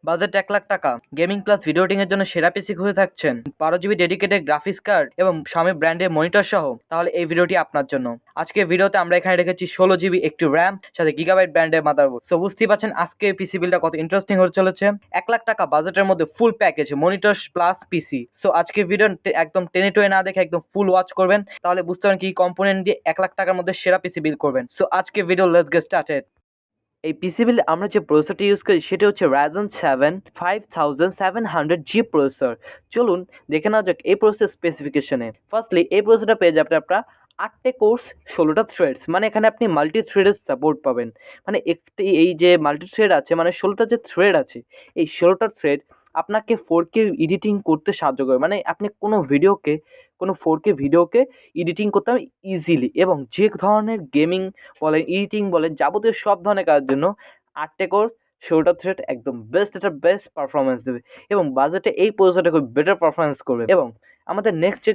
Budget 1,00,000 টাকা, gaming plus video editing এর জন্য সেরা পিসি খুঁজে থাকছেন, 12 GB ডেডিকেটেড গ্রাফিক্স কার্ড এবং Xiaomi ব্র্যান্ডের মনিটর সহ, তাহলে এই ভিডিওটি আপনার জন্য। আজকে ভিডিওতে আমরা এখানে রেখেছি 16 GB একটি র্যাম সাথে গিগাবাইট ব্র্যান্ডের মাদারবোর্ড। সো বুঝতেই পারছেন আজকে পিসি বিলটা কত ইন্টারেস্টিং হতে চলেছে। 1,00,000 টাকা বাজেটের মধ্যে full package monitor plus PC. So আজকে ভিডিও একদম টেনে টুয়ে না দেখে একদম ফুল ওয়াচ করবেন, তাহলে বুঝতে পারবেন কি কম্পোনেন্ট দিয়ে 1,00,000 টাকার মধ্যে সেরা পিসি বিল করবেন। সো আজকে ভিডিও লেটস গেট স্টার্টেড। এই পিসি বিলে আমরা যে প্রসেসরটি ইউজ করি সেটা হচ্ছে Ryzen 7 5700G প্রসেসর। চলুন দেখে নেওয়া যাক এই প্রসেসর স্পেসিফিকেশনে। ফার্স্টলি এই প্রসেসরটা পেয়ে যাবেন আপনারা 8টে কোর্স 16টা থ্রেডস, মানে এখানে আপনি মাল্টি থ্রেডের সাপোর্ট পাবেন। মানে একটি এই যে মাল্টি থ্রেড আছে, মানে 16টা যে থ্রেড আছে, এই 16টা থ্রেড আপনাকে 4K এডিটিং করতে সাহায্য করে। মানে আপনি কোনো 4K ভিডিওকে এডিটিং করতে হবে ইজিলি, এবং যে ধরনের গেমিং বলেন, এডিটিং বলেন, যাবতীয় সব ধরনের কাজের জন্য 8টে কোর 16টা থ্রেড একদম বেস্ট পারফরমেন্স দেবে, এবং বাজেটে এই প্রসেসরটা খুব বেটার পারফরমেন্স করবে। এবং আমাদের নেক্সট যে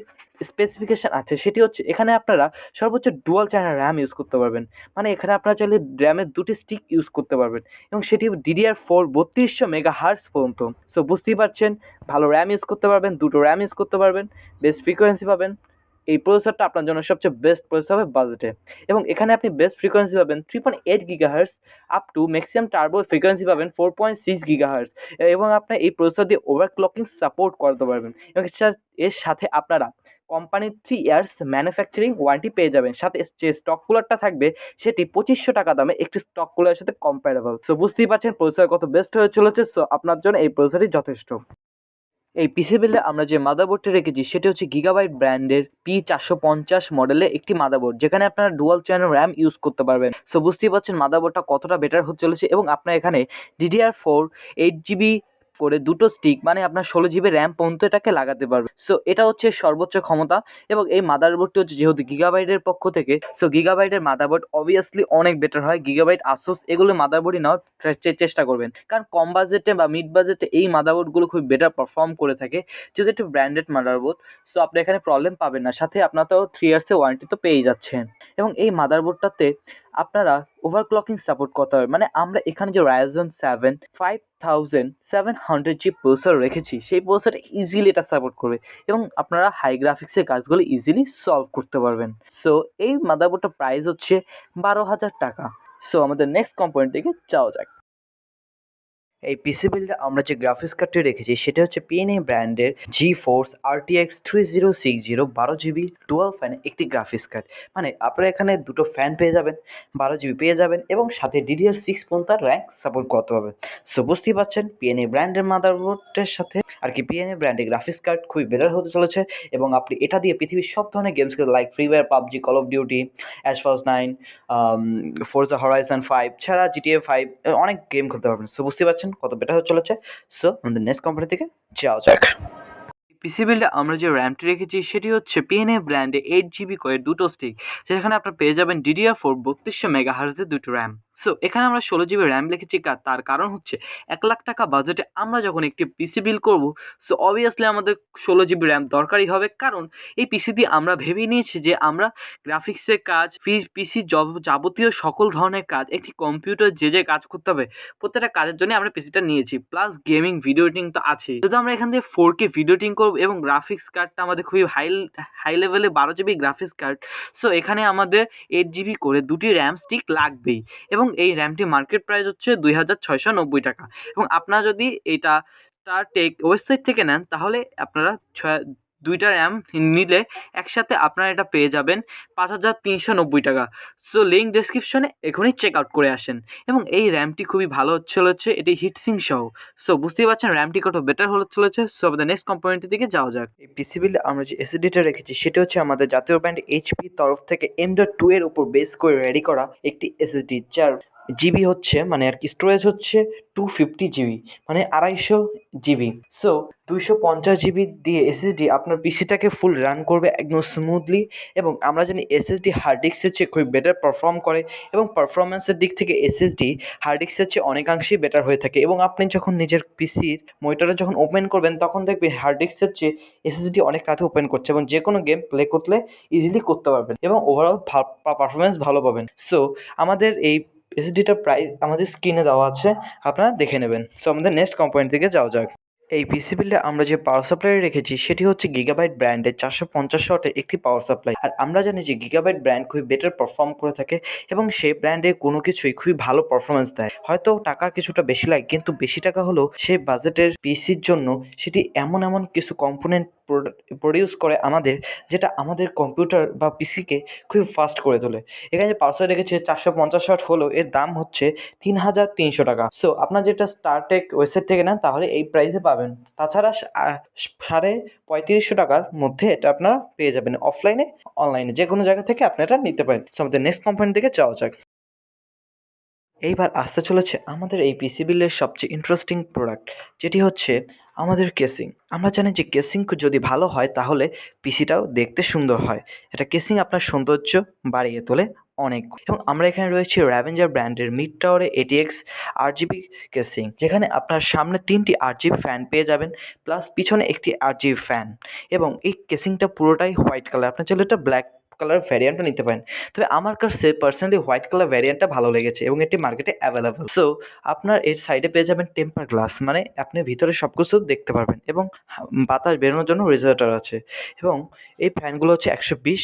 স্পেসিফিকেশন আছে সেটি হচ্ছে এখানে আপনারা সর্বোচ্চ ডুয়াল চ্যানেল র্যাম ইউজ করতে পারবেন। মানে এখানে আপনারা চাইলে র্যামের 2টি স্টিক ইউজ করতে পারবেন, এবং সেটি DDR4 3200 মেগাহার্টজ পর্যন্ত। সো বুঝতেই পারছেন, ভালো র্যাম ইউজ করতে পারবেন, দুটো র্যাম ইউজ করতে পারবেন, বেস্ট ফ্রিকোয়েন্সি পাবেন। এই প্রসেসরটা আপনার জন্য সবচেয়ে বেস্ট প্রসেসর হবে বাজেটে। এবং এখানে আপনি বেস্ট ফ্রিকোয়েন্সি পাবেন 3.8 gigahertz up to maximum turbo frequency পাবেন 4.6 গিগাহার্টজ, এবং আপনার এই প্রসেসর দিয়ে ওভারক্লকিং সাপোর্ট করতে পারবেন। এবং এর সাথে আপনারা কোম্পানির 3 ইয়ার্স ম্যানুফ্যাকচারিং ওয়ারেন্টি পেয়ে যাবেন। সাথে যে স্টক কুলারটা থাকবে সেটি 2500 টাকা দামে একটি স্টক কুলারের সাথে কম্পারেবল। সো বুঝতেই পারছেন প্রসেসর কত বেস্ট হয়ে চলেছে। সো আপনার জন্য এই প্রসেসরই যথেষ্ট। এই পিসি বিলে আমরা যে মাদারবোর্ডটা রেখেছি সেটা হচ্ছে গিগাবাইট ব্র্যান্ডের P450 মডেলের একটি মাদারবোর্ড, যেখানে আপনারা ডুয়াল চ্যানেল র্যাম ইউজ করতে পারবেন। সো বুঝতেই পারছেন মাদারবোর্ডটা কতটা বেটার হতে চলেছে। এবং আপনার এখানে DDR4 8GB করে দুটো স্টিক, মানে আপনার 16 GB র্যাম পর্যন্ত এটাকে লাগাতে পারবে। সো এটা হচ্ছে সর্বোচ্চ ক্ষমতা। এবং এই মাদারবোর্ডটি হচ্ছে যেহেতু গিগাবাইটের পক্ষ থেকে, সো গিগাবাইটের মাদারবোর্ড অবভিয়াসলি অনেক বেটার হয়। গিগাবাইট, আসুস এগুলো মাদারবোর্ডই নেওয়ার চেষ্টা করবেন, কারণ কম বাজেটে বা মিড বাজেটে এই মাদারবোর্ডগুলো খুব বেটার পারফর্ম করে থাকে, যেহেতু একটু ব্র্যান্ডেড মাদারবোর্ড। সো আপনি এখানে প্রবলেম পাবেন না। সাথে আপনার তো 3 ইয়ার্সের ওয়ারেন্টি তো পেয়েই যাচ্ছেন। এবং এই মাদারবোর্ডটাতে আপনারা ওভারক্লকিং সাপোর্ট করতে হবে। মানে আমরা এখানে যে Ryzen 7 5700G প্রসেসর রেখেছি, সেই প্রসেসরটা ইজিলি এটা সাপোর্ট করবে, এবং আপনারা হাই গ্রাফিক্সের কাজগুলো ইজিলি সলভ করতে পারবেন। সো এই মাদারবোর্ডটার প্রাইস হচ্ছে 12,000 টাকা। সো আমাদের নেক্সট কম্পোনেন্ট দিকে যাওয়া যাক। এই পিসি বিল্ডে আমরা যে গ্রাফিক্স কার্ডটি রেখেছি সেটা হচ্ছে PNA ব্র্যান্ডের GeForce RTX 3060 12GB dual fan একটি গ্রাফিক্স কার্ড। মানে আপনারা এখানে দুটো ফ্যান পেয়ে যাবেন, 12GB পেয়ে যাবেন, এবং সাথে DDR6 পর্যন্ত র্যাঙ্ক সাপোর্ট করতে হবে। সো বুঝতেই পারছেন PNA ব্র্যান্ডের মাদারবোর্ডের সাথে আর কি PNA ব্র্যান্ডের গ্রাফিক্স কার্ড খুবই বেটার হতে চলেছে। এবং আপনি এটা দিয়ে পৃথিবীর সব ধরনের গেমস খেলতে, like Free Fire, PUBG, Call of Duty, Asphalts 9, Forza Horizon 5 ছাড়া GTA 5 অনেক গেম খেলতে পারবেন। সো বুঝতে পারছেন কত বেটার হতে চলেছে। সো আমাদের নেক্সট কোম্পানি থেকে যাওয়া যাক। পিসি বিল্ডে আমরা যে র্যামটি রেখেছি সেটি হচ্ছে PNA ব্র্যান্ডে 8GB করে দুটো স্টিক, যেখানে আপনারা পেয়ে যাবেন DDR4 3200 মেগাহার্জের দুটো র্যাম। সো এখানে আমরা 16GB র্যাম লিখেছি, তার কারণ হচ্ছে 1,00,000 টাকা বাজেটে আমরা যখন একটি পিসি বিল করব, সো অবভিয়াসলি আমাদের 16GB র্যাম দরকারই হবে। কারণ এই পিসি দিয়ে আমরা ভেবে নিয়েছি যে আমরা গ্রাফিক্সের কাজ, পিসি যাবতীয় সকল ধরনের কাজ, একটি কম্পিউটার যে কাজ করতে হবে প্রত্যেকটা কাজের জন্য আমরা পিসিটা নিয়েছি। প্লাস গেমিং ভিডিও এডিটিং তো আছে, যদি আমরা এখান থেকে 4K ভিডিও এডিটিং করবো, এবং গ্রাফিক্স কার্ডটা আমাদের খুবই হাই লেভেলে 12GB গ্রাফিক্স কার্ড। সো এখানে আমাদের 8GB করে দুটি র্যাম স্টিক লাগবেই। এবং এই র্যামটি মার্কেট প্রাইস হচ্ছে 2,690 টাকা। এবং আপনারা যদি এটা স্টারটেক ওয়েবসাইট থেকে নেন, তাহলে আপনারা দুইটা র্যাম নিলে একসাথে আপনারা এটা পেয়ে যাবেন 5,390 টাকা। সো লিঙ্ক ডেসক্রিপশনে এখনই চেক আউট করে আসেন। এবং এই র্যামটি খুবই ভালো হচ্ছে এটি হিটসিং সহ। সো বুঝতেই পারছেন র্যামটি কত বেটার হতে চলেছে। সো আমাদের নেক্সট কম্পোনেন্টের দিকে যাওয়া যাক। এই পিসি বিলে আমরা যে এসএসডিটা রেখেছি সেটা হচ্ছে আমাদের জাতীয় ব্র্যান্ড HP তরফ থেকে M.2 এর উপর বেস করে রেডি করা একটি এসএসডি, যার জিবি হচ্ছে, মানে আর কি স্টোরেজ হচ্ছে 250GB, মানে 250GB। সো 250GB দিয়ে এসএসডি আপনার পিসিটাকে ফুল রান করবে একদম স্মুথলি। এবং আমরা জানি এসএসডি হার্ড ডিস্কের চেয়ে খুবই বেটার পারফর্ম করে, এবং পারফরমেন্সের দিক থেকে এসএসডি হার্ড ডিস্কের চেয়ে অনেকাংশেই বেটার হয়ে থাকে। এবং আপনি যখন নিজের পিসির মনিটরে যখন ওপেন করবেন, তখন দেখবেন হার্ড ডিস্কের চেয়ে এসএসডি অনেক তাড়াতাড়ি ওপেন করছে, এবং যে কোনো গেম প্লে করলে ইজিলি করতে পারবেন, এবং ওভারঅল পারফরমেন্স ভালো পাবেন। সো আমাদের এই এসএসডিটার প্রাইস আমাদের স্ক্রিনে দেওয়া আছে, আপনারা দেখে নেবেন। সো আমাদের নেক্সট কম্পোনেন্ট দিকে যাওয়া যাক। এই পিসি বিল্ডে আমরা যে পাওয়ার সাপ্লাই রেখেছি সেটি হচ্ছে গিগাবাইট ব্র্যান্ডের 450 ওয়াটের একটি পাওয়ার সাপ্লাই। আর আমরা জানি যে গিগাবাইট ব্র্যান্ড খুবই বেটার পারফর্ম করে থাকে এবং সেই ব্র্যান্ডে কোনো কিছুই খুবই ভালো পারফরমেন্স দেয়। হয়তো টাকা কিছুটা বেশি লাগে, কিন্তু বেশি টাকা হলেও সেই বাজেটের পিসির জন্য সেটি এমন এমন কিছু কম্পোনেন্ট প্রডিউস করে আমাদের, যেটা আমাদের কম্পিউটার বা পিসিকে খুবই ফাস্ট করে তোলে। এখানে যে পাওয়ার সাপ্লাই রেখেছি 450 ওয়াট হলেও এর দাম হচ্ছে 3300 টাকা। সো আপনার যেটা স্টারটেক ওয়েবসাইট থেকে নেন তাহলে এই প্রাইসে পাবেন। তাছাড়া 3500 টাকার মধ্যে এটা আপনারা পেয়ে যাবেন অফলাইনে, অনলাইনে যে কোনো জায়গা থেকে আপনি এটা নিতে পারেন। সো আমাদের নেক্সট কোম্পানি দিকে যাওয়া যাক। এইবার আসতে চলেছে আমাদের এই পিসি বিলের সবচেয়ে ইন্টারেস্টিং প্রোডাক্ট, যেটি হচ্ছে আমাদের কেসিং। আমরা জানি যে কেসিং যদি ভালো হয় তাহলে পিসিটাও দেখতে সুন্দর হয়। এটা কেসিং আপনার সৌন্দর্য বাড়িয়ে তোলে অনেক। এবং আমরা এখানে রয়েছি র্যাভেঞ্জার ব্র্যান্ডের মিড টাওয়ারে এটিএক্স আরজিবি কেসিং, যেখানে আপনার সামনে 3টি আরজিবি ফ্যান পেয়ে যাবেন, প্লাস পিছনে একটি আরজিবি ফ্যান। এবং এই কেসিংটা পুরোটাই হোয়াইট কালার, আপনার চাইলে এটা ব্ল্যাক কালার ভ্যারিয়েন্টও নিতে পারেন। তবে আমার কাছে পার্সোনালি হোয়াইট কালার ভ্যারিয়েন্টটা ভালো লেগেছে এবং এটি মার্কেটে অ্যাভেলেবল। সো আপনার এর সাইডে পেয়ে যাবেন টেম্পার গ্লাস, মানে আপনি ভিতরে সবকিছু দেখতে পারবেন, এবং বাতাস বেরোনোর জন্য রেজুলেটর আছে। এবং এই ফ্যানগুলো হচ্ছে 120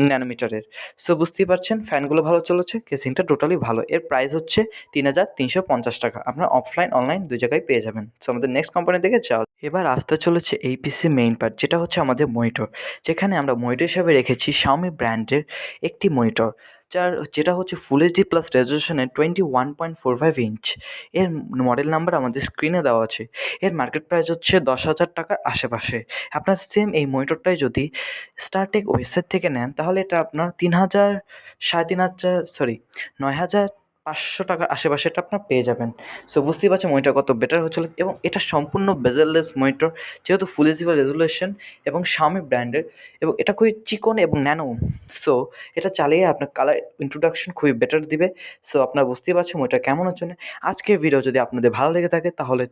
ন্যানোমিটারের। সো বুঝতেই পারছেন ফ্যানগুলো ভালো চলেছে, কেসিংটা টোটালি ভালো। এর প্রাইস হচ্ছে 3350 টাকা। আপনার অফলাইন অনলাইন দুই জায়গায় পেয়ে যাবেন। সো আমাদের নেক্সট কোম্পানি থেকে যাও। এবার আসতে চলেছে এই পিসি মেইন পার্ট, যেটা হচ্ছে আমাদের মনিটর। যেখানে আমরা মনিটর হিসেবে রেখেছি Xiaomi ব্র্যান্ডের একটি মনিটর, যেটা হচ্ছে ফুল এইচডি প্লাস রেজলিউশনের 21.45 ইঞ্চ। এর মডেল নাম্বার আমাদের স্ক্রিনে দেওয়া আছে। এর মার্কেট প্রাইস হচ্ছে 10,000 টাকার আশেপাশে। আপনার সেম এই মনিটরটাই যদি স্টারটেক ওয়েবসাইট থেকে নেন তাহলে এটা আপনার 3,000 3,500 সরি 9,500 টাকার আশেপাশে এটা আপনার পেয়ে যাবেন। সো বুঝতেই পারছেন মনিটর কত বেটার হচ্ছিল, এবং এটা সম্পূর্ণ বেজেললেস মনিটর, যেহেতু ফুল এইচডি রেজলিউশন এবং Xiaomi ব্র্যান্ডের, এবং এটা খুবই চিকন এবং ন্যানো। সো এটা চালিয়ে আপনার কালার ইন্ট্রোডাকশন খুবই বেটার দিবে। সো আপনারা বুঝতেই পারছেন মনিটর কেমন হচ্ছে না। আজকের ভিডিও যদি আপনাদের ভালো লেগে থাকে তাহলে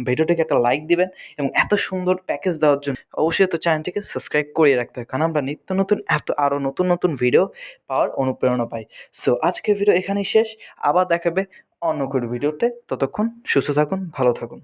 ভিডিওটিকে একটা লাইক দিবেন, এবং এত সুন্দর প্যাকেজ দেওয়ার জন্য অবশ্যই তো চ্যানেলটিকে সাবস্ক্রাইব করিয়ে রাখতে হয়, কারণ আমরা নিত্য নতুন আরও নতুন নতুন ভিডিও পাওয়ার অনুপ্রেরণা পাই। সো আজকের ভিডিও এখানেই শেষ, আবার দেখাবে অন্য কোনো ভিডিওতে। ততক্ষণ সুস্থ থাকুন, ভালো থাকুন।